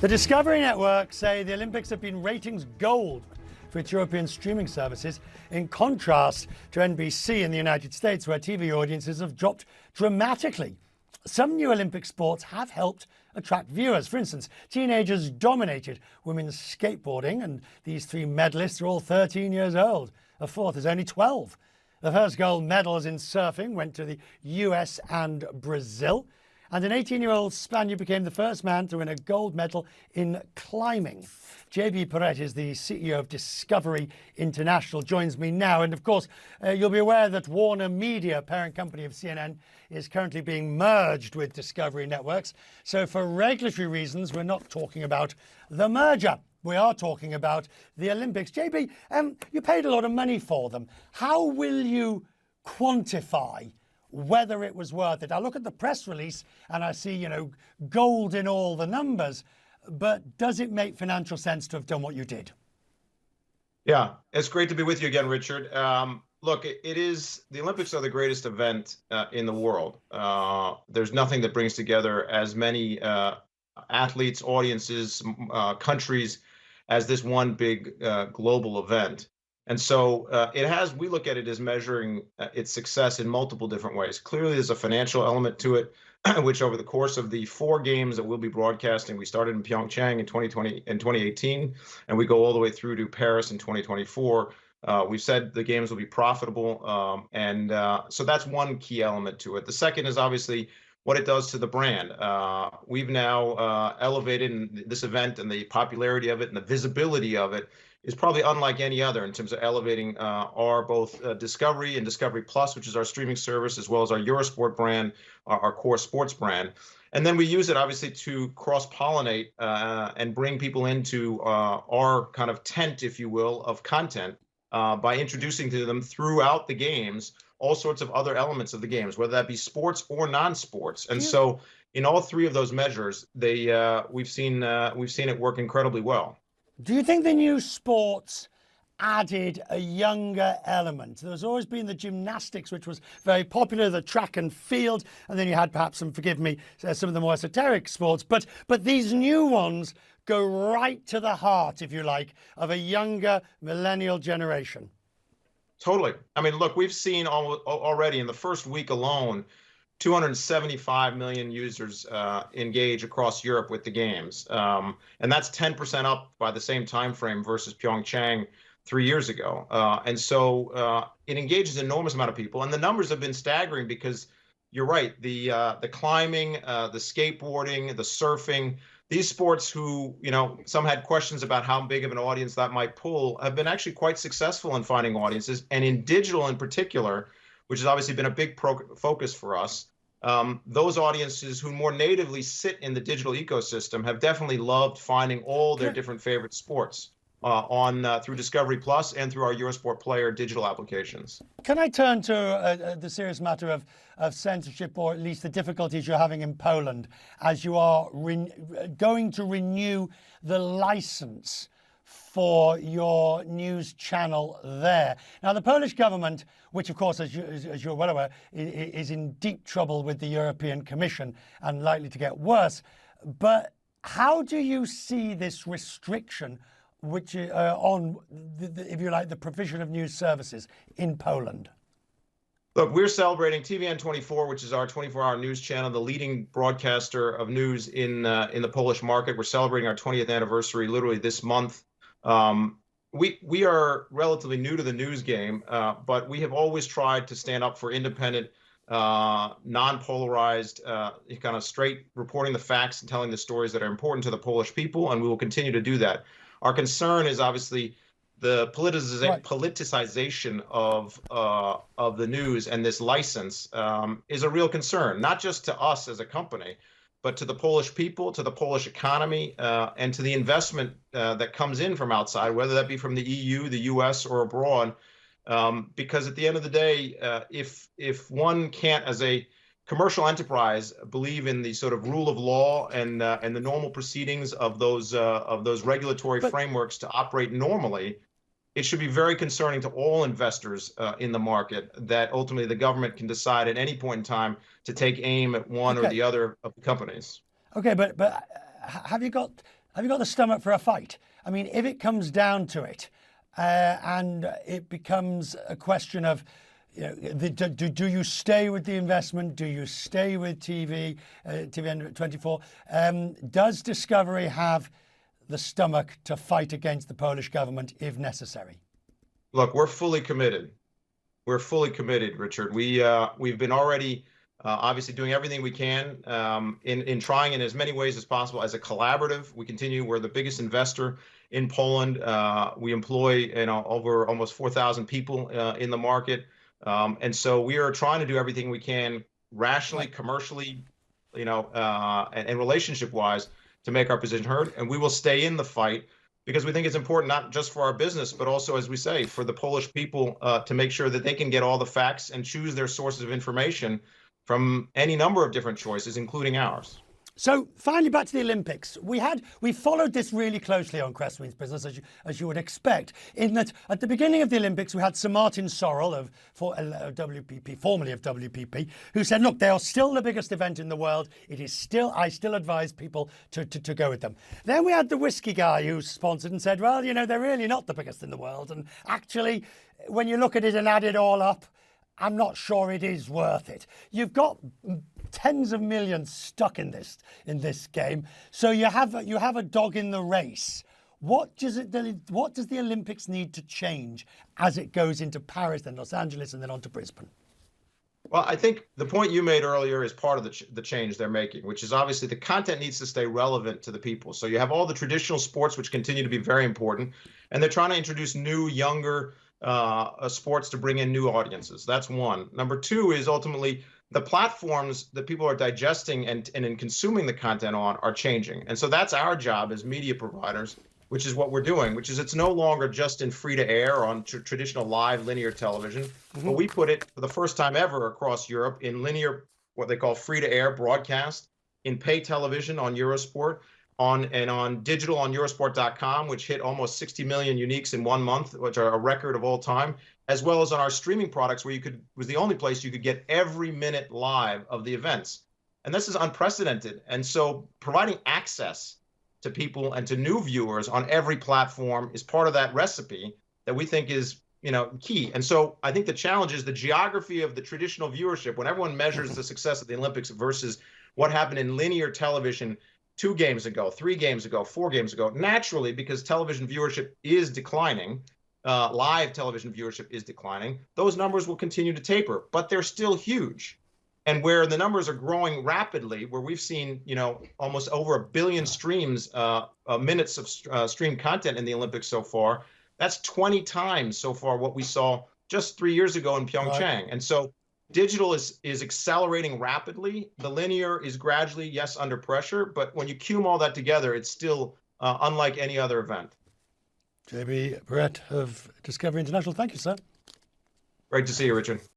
The Discovery Network say the Olympics have been ratings gold for its European streaming services, in contrast to NBC in the United States, where TV audiences have dropped dramatically. Some new Olympic sports have helped attract viewers. For instance, teenagers dominated women's skateboarding, and these three medalists are all 13 years old. A fourth is only 12. The first gold medals in surfing went to the US and Brazil. And an 18-year-old Spaniard became the first man to win a gold medal in climbing. JB Perrette is the CEO of Discovery International, joins me now. And of course, you'll be aware that Warner Media, parent company of CNN, is currently being merged with Discovery Networks. So for regulatory reasons, we're not talking about the merger. We are talking about the Olympics. JB, you paid a lot of money for them. How will you quantify whether it was worth it? I look at the press release and I see, gold in all the numbers, but does it make financial sense to have done what you did? Yeah, it's great to be with you again, Richard. Look, the Olympics are the greatest event in the world. There's nothing that brings together as many athletes, audiences, countries as this one big global event. And so we look at it as measuring its success in multiple different ways. Clearly, there's a financial element to it, which over the course of the 4 games that we'll be broadcasting, we started in Pyeongchang in 2018, and we go all the way through to Paris in 2024. We've said the games will be profitable. So that's one key element to it. The second is obviously what it does to the brand. We've now elevated this event, and the popularity of it and the visibility of it is probably unlike any other in terms of elevating our both Discovery and Discovery Plus, which is our streaming service, as well as our Eurosport brand, our core sports brand. And then we use it obviously to cross-pollinate and bring people into our kind of tent, if you will, of content by introducing to them throughout the games all sorts of other elements of the games, whether that be sports or non-sports. And so in all 3 of those measures, we've seen it work incredibly well. Do you think the new sports added a younger element? There's always been the gymnastics, which was very popular, the track and field, and then you had perhaps some of the more esoteric sports. But these new ones go right to the heart, if you like, of a younger millennial generation. Totally. I mean, look, we've seen already in the first week alone, 275 million users engage across Europe with the games. And that's 10% up by the same time frame versus Pyeongchang 3 years ago. And so it engages an enormous amount of people. And the numbers have been staggering because you're right, the climbing, the skateboarding, the surfing, these sports some had questions about how big of an audience that might pull, have been actually quite successful in finding audiences. And in digital in particular, which has obviously been a big focus for us, those audiences who more natively sit in the digital ecosystem have definitely loved finding all their different favorite sports through Discovery Plus and through our Eurosport Player digital applications. Can I turn to the serious matter of censorship, or at least the difficulties you're having in Poland, as you are going to renew the license for your news channel there. Now, the Polish government, which of course, as you're well aware, is in deep trouble with the European Commission and likely to get worse. But how do you see this restriction, which on, if you like, the provision of news services in Poland? Look, we're celebrating TVN24, which is our 24-hour news channel, the leading broadcaster of news in the Polish market. We're celebrating our 20th anniversary literally this month. We are relatively new to the news game, but we have always tried to stand up for independent, non-polarized, kind of straight reporting the facts and telling the stories that are important to the Polish people, and we will continue to do that. Our concern is obviously the politicization of the news, and this license is a real concern, not just to us as a company, but to the Polish people, to the Polish economy, and to the investment that comes in from outside, whether that be from the EU, the US, or abroad. Because at the end of the day, if one can't, as a commercial enterprise, believe in the sort of rule of law and the normal proceedings of those regulatory frameworks to operate normally, it should be very concerning to all investors in the market that ultimately the government can decide at any point in time to take aim at one or the other of the companies. Okay, but have you got Have you got the stomach for a fight? I mean, if it comes down to it, and it becomes a question of, do you stay with the investment? Do you stay with TV24? Does Discovery have the stomach to fight against the Polish government if necessary? Look, we're fully committed. We're fully committed, Richard. We've been already obviously doing everything we can in trying in as many ways as possible as a collaborative. We continue. We're the biggest investor in Poland. We employ over almost 4,000 people in the market, and so we are trying to do everything we can rationally, commercially, and relationship-wise to make our position heard. And we will stay in the fight because we think it's important not just for our business, but also, as we say, for the Polish people to make sure that they can get all the facts and choose their sources of information from any number of different choices, including ours. So finally, back to the Olympics. We followed this really closely on Cresswell's Business, as you would expect, in that at the beginning of the Olympics, we had Sir Martin Sorrell of WPP, formerly of WPP, who said, look, they are still the biggest event in the world. I still advise people to go with them. Then we had the whiskey guy who sponsored and said, well, they're really not the biggest in the world. And actually, when you look at it and add it all up, I'm not sure it is worth it. You've got tens of millions stuck in this game, so you have a dog in the race. What does the Olympics need to change as it goes into Paris, then Los Angeles, and then on to Brisbane? Well, I think the point you made earlier is part of the change they're making, which is obviously the content needs to stay relevant to the people. So you have all the traditional sports, which continue to be very important, and they're trying to introduce new, younger sports to bring in new audiences. That's one. Number two is ultimately the platforms that people are digesting and in consuming the content on are changing. And so that's our job as media providers, which is what we're doing, which is it's no longer just in free to air on traditional live linear television, but we put it for the first time ever across Europe in linear, what they call free to air broadcast, in pay television on Eurosport, on digital on Eurosport.com, which hit almost 60 million uniques in 1 month, which are a record of all time, as well as on our streaming products, where was the only place you could get every minute live of the events. And this is unprecedented. And so providing access to people and to new viewers on every platform is part of that recipe that we think is key. And so I think the challenge is the geography of the traditional viewership. When everyone measures the success of the Olympics versus what happened in linear television 2 games ago, 3 games ago, 4 games ago, naturally, because television viewership is declining, live television viewership is declining, those numbers will continue to taper, but they're still huge. And where the numbers are growing rapidly, where we've seen, almost over 1 billion streams, minutes of streamed content in the Olympics so far, that's 20 times so far what we saw just 3 years ago in Pyeongchang. Right. And so digital is accelerating rapidly. The linear is gradually, yes, under pressure, but when you cum all that together, it's still unlike any other event. JB Perrette of Discovery International. Thank you, sir. Great to see you, Richard.